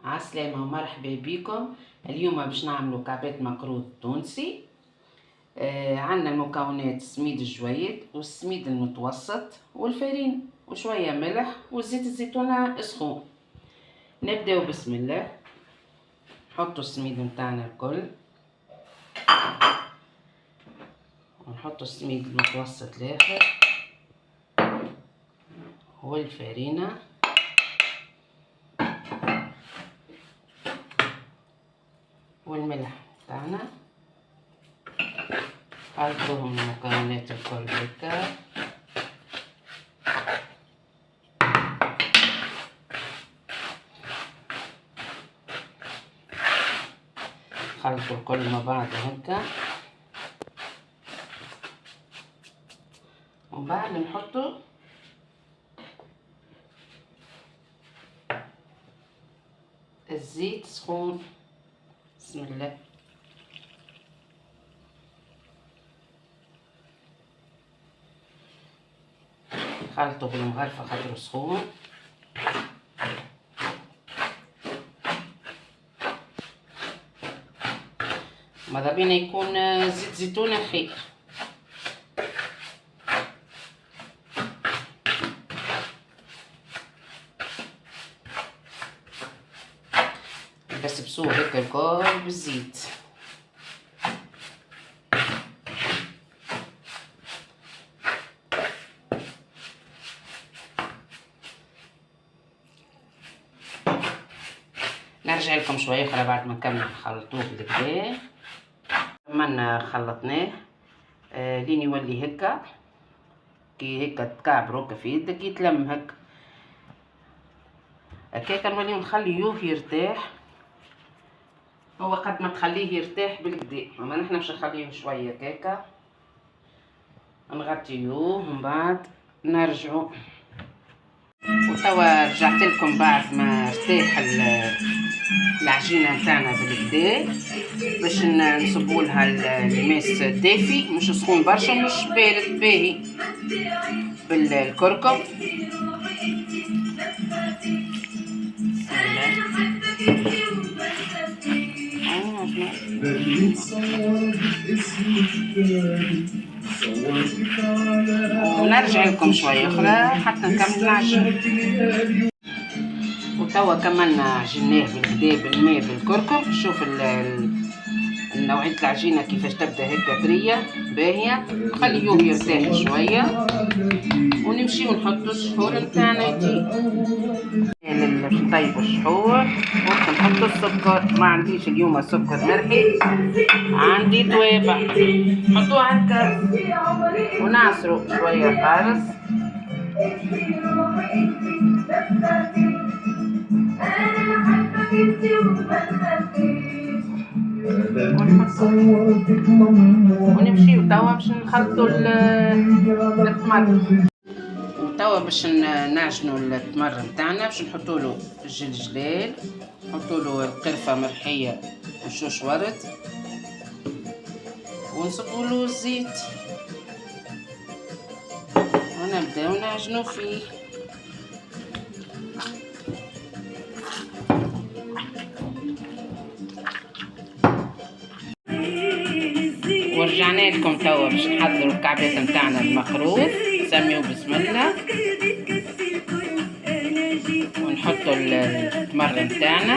عالسلامة ومرحبا بكم. اليوم باش نعملو كعبات مقروض تونسي. عندنا المكونات: سميد الجويد والسميد المتوسط والفارين وشوية ملح وزيت الزيتونة سخون. نبداو بسم الله. نحطو السميد متاعنا الكل، ونحطو السميد المتوسط الاخر والفارينة والملح تاعنا. خلطوهم المكونات الكل هكا. خلطوا الكل مع بعض هكا، ومن بعد نحطوا الزيت سخون. بسم الله. خلطوا بالمغرفة خاطر سخون. ماذا بينا يكون زيت زيتونة خير. بس بسوه هكا الكل بالزيت. نرجع لكم شويه اخرى بعد ما نكمل نخلطوه بالكدا. كملنا خلطناه لين يولي هكا، كي هكا تكعبرو هكا في يدك يتلم هكا هكاكا. نوليو نخليوه يرتاح. هو قد ما تخليه يرتاح بالكدا، اما نحنا باش نخليه شويه هكاكا نغطيوه ومن بعد نرجعو. وتوا رجعت لكم بعد ما ارتاح العجينه نتاعنا بالكدا، باش نصبوا لها الماس دافي، مش سخون برشا مش بارد باهي، بالكركم. ونرجع لكم شويه اخرى حتى نكمل العجين. وتوا كملنا عجناه بالكدا بالماء بالكركم. شوف نوعية العجينة كيفاش تبدا هكا طرية باهية. نخليوه يرتاح شوية ونمشيو نحطو السحور نتاعنا. باش نطيبو السحور وقت نحطو السكر. ما عنديش اليوم سكر مرحي، عندي توابع. نحطوه على الكاس ونعصرو شوية خالص. ونمشيو توا باش نخلطو التمر. وتوا باش نعجنو التمر نتاعنا، باش نحطولو الجلجلال، نحطولو القرفة مرحية وشوش ورد، ونصبولو الزيت ونبداو نعجنو فيه. ورجعنا لكم توا باش نحضروا الكعبات نتاعنا المقروض. سميو بسم الله ونحطوا التمر نتاعنا.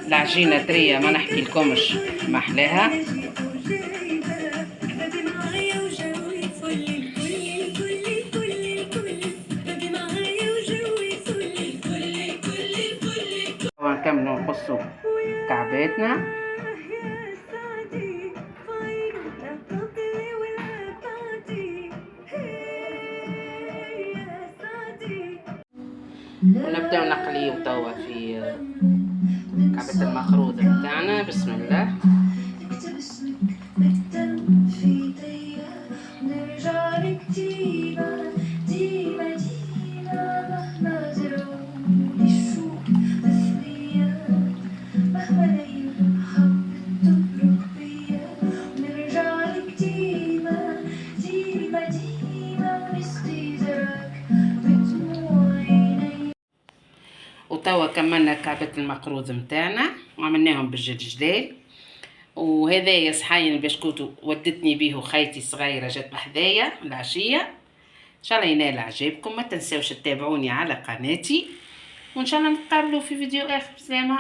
العجينه طريه ما نحكي لكمش محلاها. نكملوا نقصوا كعباتنا. ونبداو نقليو توا في كعبة المخروض نتاعنا. بسم الله. توا كملنا كعبة المقروض متاعنا وعملناهم بالجلجلال. وهذايا صحاين البسكوت ودتني بيه خيتي صغيرة جات بحذايا العشية. ان شاء الله ينال اعجابكم، ما تنساوش تتابعوني على قناتي، وان شاء الله نتقابلوا في فيديو اخر. سلامة.